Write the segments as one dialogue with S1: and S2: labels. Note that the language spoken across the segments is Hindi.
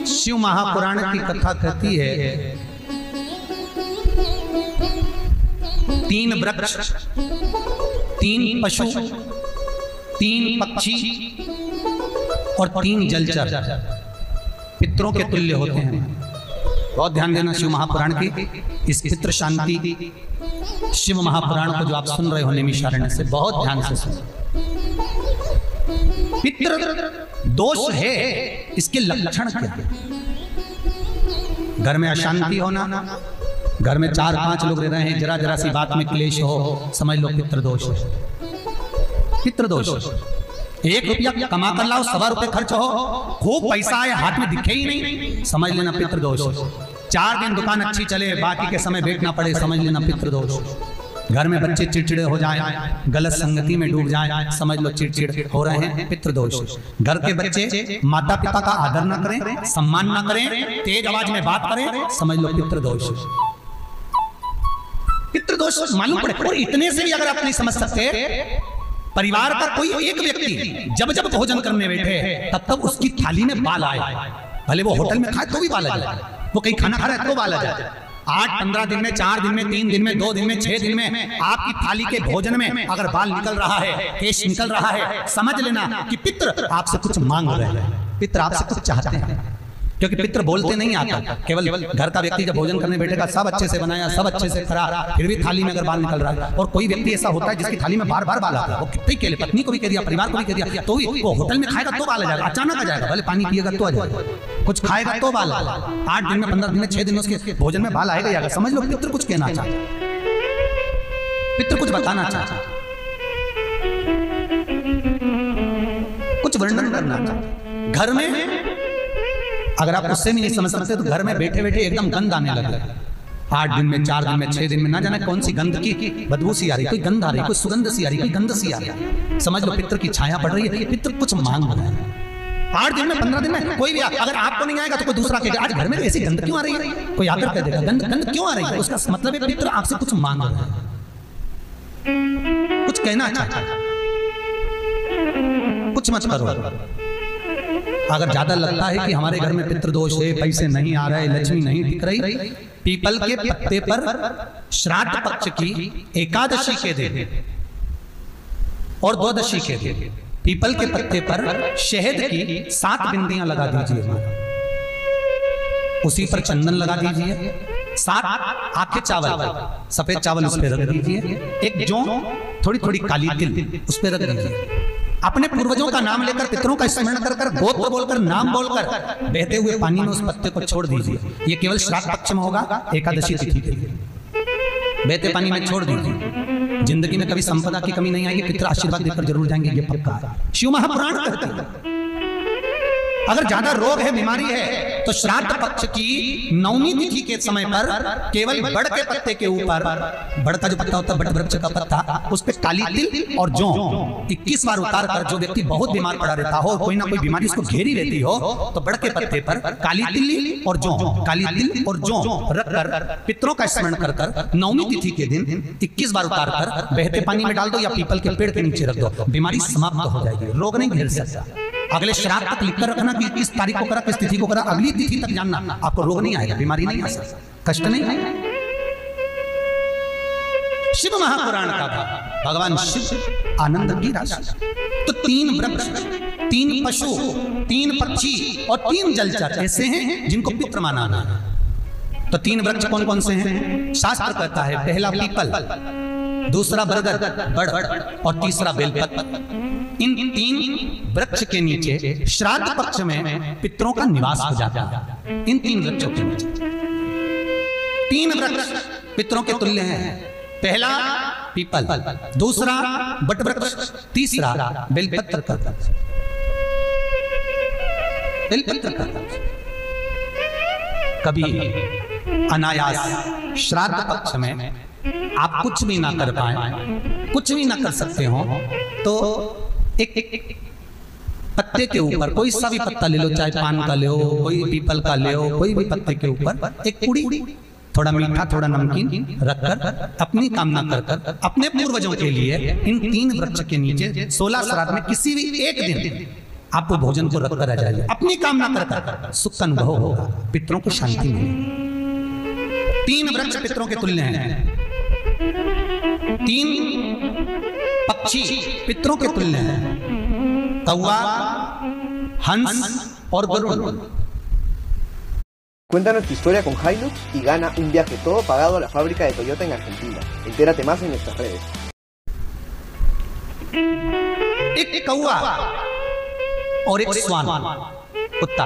S1: शिव महापुराण की कथा कहती है, 3 वृक्ष, 3 पशु, 3 पक्षी और 3 जलचर पितरों के तुल्य होते हैं। बहुत ध्यान देना शिव महापुराण की इस पितृ शांति शिव महापुराण को जो आप सुन रहे हो नैमिषारण्य से, बहुत ध्यान से सुनो। पितृ दोष है, इसके लक्षण क्या है? घर में अशांति होना, घर में 4-5 लोग रह रहे हैं, जरा जरा सी बात में क्लेश हो, समझ लो पितृदोष है। पितृदोष 1 रुपया कमा कर लाओ, 1.25 रुपये खर्च हो, खूब पैसा है, हाथ में दिखे ही नहीं, समझ लेना पितृदोष। 4 दिन दुकान अच्छी चले, बाकी के समय बैठना पड़े, समझ लेना पितृदोष। घर में बच्चे चिड़चिड़े हो जाएं, गलत संगति में डूब जाएं, समझ लो चिड़चिड़ हो रहे हैं, पितृदोष। घर के बच्चे माता पिता का आदर ना करें, सम्मान ना करें, तेज आवाज में बात करें, समझ लो पितृदोष। पितृदोष मालूम पड़े। और इतने से भी अगर आप नहीं समझ सकते, परिवार का कोई एक व्यक्ति जब जब भोजन करने बैठे तब तब उसकी थाली में बाल आए, भले वो होटल में खाए तो भी बाल आ जाए, वो कहीं खाना खा रहा है तो बाल आ जाए। 8-15 दिन में, 4 दिन में, 3 दिन में, 2 दिन में, 6 दिन में आपकी थाली के भोजन में अगर बाल निकल रहा है, केश निकल रहा है, समझ लेना कि पितृ आपसे कुछ मांग रहे हैं, पितृ आपसे कुछ चाहते हैं। क्योंकि पितृ बोलते नहीं आता, केवल घर का व्यक्ति जब भोजन करने बैठेगा, सब अच्छे से बनाया, सब अच्छे से करा, फिर भी थाली में अगर बाल निकल रहा है। और कोई व्यक्ति ऐसा होता है जिसकी थाली में बार बार बाल आता है, वो कितने के लिए, पत्नी को भी कह दिया, परिवार को भी कह दिया, तो भी वो होटल में खाएगा तो बाल आ जाएगा, अचानक आ जाएगा, भले पानी पिएगा तो आ जाएगा, कुछ खाएगा तो बाल आएगा। 8 दिन में, 15 दिन में, 6 दिन में उसके भोजन में बाल आएगा जाएगा। समझ लो पितृ कुछ कहना चाहता, पितृ कुछ बताना चाहता, कुछ वर्णन करना चाहता। घर में अगर आप उससे भी नहीं समझ सकते तो घर में बैठे बैठे एकदम गंध आने लगे। 8 दिन में, 4 दिन में, 6 दिन में, ना जाने कौन सी गंध की बदबू सी आ रही, कोई गंध आ रही, कोई सुगंध सी आ रही, कोई गंध सी आ रही। समझ लो पितृ की छाया पड़ रही है, पितृ कुछ मांग रहे हैं। 8 दिन में, 15 दिन में कोई भी अगर आपको नहीं आएगा तो कोई दूसरा कहेगा आज घर में ऐसी गंध क्यों आ रही है, कोई आकर कह देगा गंध क्यों आ रही है। उसका मतलब है पितृ आपसे कुछ मांग रहे हैं, कुछ कहना चाहता है, कुछ मत करो। अगर ज्यादा लगता है कि हमारे घर में पितृदोष है, पैसे नहीं आ रहे, लक्ष्मी नहीं टिक रही, पीपल के पत्ते पर श्राद्ध पक्ष की एकादशी के दिन और द्वादशी के दिन पीपल के पत्ते पर शहद की 7 बिंदियां लगा दीजिए, उसी पर चंदन लगा दीजिए, 7 आखे चावल, सफेद चावल उस पर रख दीजिए, एक जौ, थोड़ी थोड़ी काली तिल उस पर रख दीजिए। अपने पूर्वजों का नाम लेकर, पितरों का स्मरण कर कर, गोत्र बोलकर, नाम बोलकर बहते हुए पानी में उस पत्ते को छोड़ दीजिए। ये केवल श्राद्ध पक्ष में होगा, एकादशी तिथि के लिए बहते पानी में छोड़ दीजिए। जिंदगी में कभी संपदा की कमी नहीं आएगी, पितर आशीर्वाद देकर जरूर जाएंगे, ये पक्का है। शिव महापुराण कहते हैं अगर ज्यादा रोग है, बीमारी है, तो श्राद्ध पक्ष की 9वीं तिथि के समय पर केवल बड़ के पत्ते के ऊपर, बड़ का जो पत्ता होता है, बड़ वृक्ष का पत्ता, उस पर काली तिल और जौ 21 बार उतार कर, जो व्यक्ति बहुत बीमार पड़ा रहता हो, कोई ना कोई बीमारी उसको घेरी रहती हो, तो बड़ के पत्ते पर काली तिल और जौ, काली तिल और जौ रख कर पितरों का स्मरण कर कर 9वीं तिथि के दिन 21 बार उतार कर बहते पानी में डाल दो या पीपल के पेड़ के नीचे रख दो, बीमारी समाप्त हो जाएगी, रोग नहीं घेर सकता। अगले श्राद्ध तक लिखकर रखना कि किस तारीख को करा, किस तिथि को करा, अगली तिथि तक जानना, आपको रोग नहीं आएगा, बीमारी नहीं आ सकती, कष्ट नहीं आएगा। शिव महापुराण का था भगवान शिव आनंद की राशि। तो 3 वृक्ष, 3 पशु, 3 पक्षी और 3 जलचर ऐसे हैं जिनको पितृ माना है। तो 3 वृक्ष कौन कौन से हैं? शास्त्र कहता है पहला पीपल, दूसरा बरगद बड़ और तीसरा बेलपत्र। इन 3 वृक्ष के नीचे श्राद्ध पक्ष में पितरों का निवास हो जाता है। इन 3 वृक्षों के नीचे 3 वृक्ष पितरों के तुल्य हैं। पहला पीपल, दूसरा बट वृक्ष, तीसरा बेलपत्र का वृक्ष। बेलपत्र का वृक्ष कभी अनायास श्राद्ध पक्ष में आप कुछ भी ना कर पाए, कुछ भी ना कर सकते हो, तो एक पत्ते के ऊपर कोई सा भी पत्ता ले लो, चाहे पान का ले लो, कोई पीपल का ले लो, कोई भी पत्ते के ऊपर एक पुड़ी, थोड़ा मीठा थोड़ा नमकीन रखकर अपनी कामना कर कर अपने पूर्वजों के लिए इन 3 वृक्ष के नीचे 16 श्राद्ध में किसी भी एक दिन आप वो भोजन को रखकर आ जाइए, अपनी कामना कर सुख का अनुभव होगा, पितरों को शांति मिलेगी। 3 वृक्ष पितरों के तुल्य हैं, 3 पक्षी पितरों के तुल्य हैं, कौवा, हंस और Garuda.
S2: Cuéntanos tu historia con Hilux y gana un viaje todo pagado a la fábrica de Toyota en Argentina. Entérate más en nuestras redes.
S1: एक कौवा और एक स्वान, कुत्ता,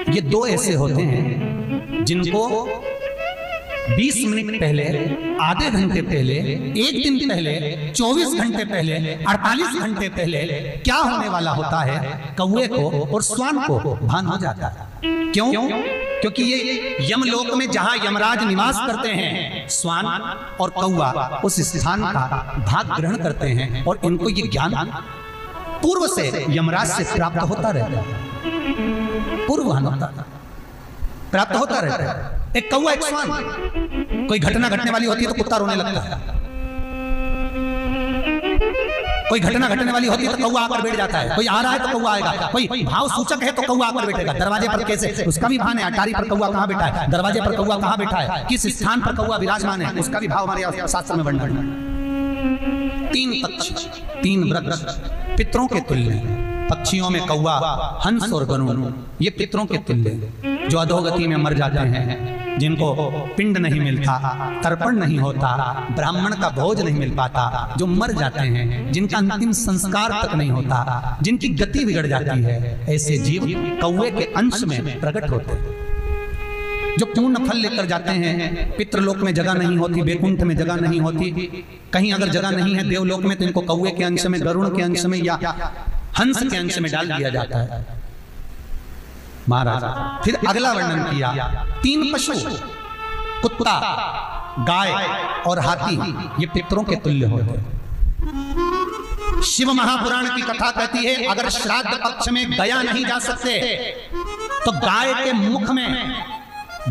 S1: ये 2 ऐसे होते हैं जिनको 20 मिनट पहले, आधे घंटे पहले, 1 दिन पहले, 24 घंटे पहले, 48 घंटे पहले क्या होने वाला होता है, कौवे को और स्वान को भान हो जाता है। क्यों? क्योंकि ये यमलोक में जहां यमराज निवास करते हैं, स्वान और कौवा उस स्थान का भाग ग्रहण करते हैं और इनको ये ज्ञान पूर्व से यमराज से प्राप्त होता रहता है, पूर्वानुमान प्राप्त होता रहता है। एक कौवा, एक स्वान, कोई घटना घटने वाली होती है तो कुत्ता रोने लगता है, कोई घटना घटने वाली होती है तो कौवा आकर बैठ जाता है, कोई आ रहा है तो कौवा आएगा, कोई भाव सूचक है तो कौवा आकर बैठेगा। दरवाजे पर कैसे, उसका भी भान है, अटारी पर कौवा कहां बैठा है, दरवाजे पर कौवा कहां बैठा है, किस स्थान पर कौवा विराजमान है, उसका भी भाव हमारे शास्त्र में वर्णन है। 3 पक्षी, 3 वृक्ष पितरों के तुल्य हैं। पक्षियों में कौवा, हंस और गरुड़, ये पितरों के तुल्य, जो अधोगति में मर जाते हैं, जिनको पिंड नहीं मिलता, तर्पण नहीं होता, ब्राह्मण का भोज नहीं मिल पाता, जो मर जाते हैं, जिनका अंतिम संस्कार तक नहीं होता, जिनकी गति बिगड़ जाती है, ऐसे जीव कौवे के अंश में प्रकट होते हैं, जो पूर्ण फल लेकर जाते हैं। पितृलोक में जगह नहीं होती, बैकुंठ में जगह नहीं होती, कहीं अगर जगह नहीं है देवलोक में तो इनको कौवे के अंश में, गरुड़ के अंश में या हंस के अंश में डाल दिया जाता है महाराज। फिर अगला वर्णन किया, 3 पशु, कुत्ता, गाय और हाथी, ये पितरों के तुल्य होते हैं। शिव महापुराण की कथा कहती है, अगर श्राद्ध पक्ष में गया नहीं जा सकते तो गाय के मुख में,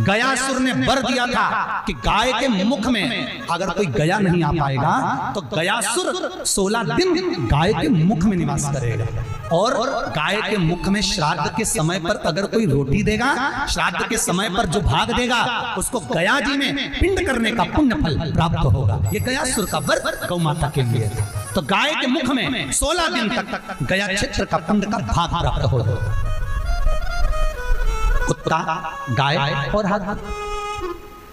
S1: गयासुर ने वर दिया था कि गाय के मुख में अगर कोई गया नहीं आ पाएगा तो गयासुर 16 दिन गाय के मुख में निवास करेगा, और गाय के मुख में श्राद्ध के समय पर अगर कोई रोटी देगा, श्राद्ध के समय पर जो भाग देगा उसको गया जी में पिंड करने का पुण्य फल प्राप्त होगा। ये गयासुर का वर गौ माता के लिए था। तो गाय के मुख में 16 दिन तक गया क्षेत्र का पुण्य का भाग प्राप्त होगा। कुत्ता, गाय और हाथी।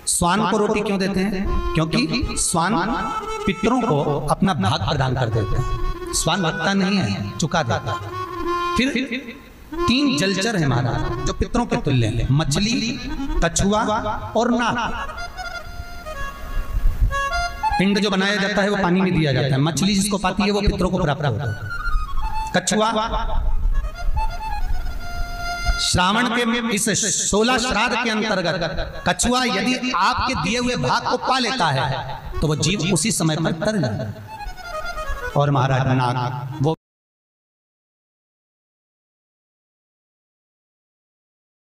S1: स्वान को रोटी क्यों देते हैं? क्योंकि स्वान पितरों को अपना भाग प्रदान कर देते हैं। स्वान भगता नहीं है, चुका देता है। फिर 3 जलचर है महाराज जो पितरों के तुल्य हैं, मछली, कछुआ और नाग। पिंड जो बनाया जाता है वो पानी में दिया जाता है, मछली जिसको पाती है वो पितरों को प्राप्त होता है। कछुआ श्रावण के इस 16 श्राद्ध के अंतर्गत कछुआ यदि आपके दिए हुए भाग को पा लेता है तो वो जीव उसी समय पर तर जाता है। और महाराज नाग वो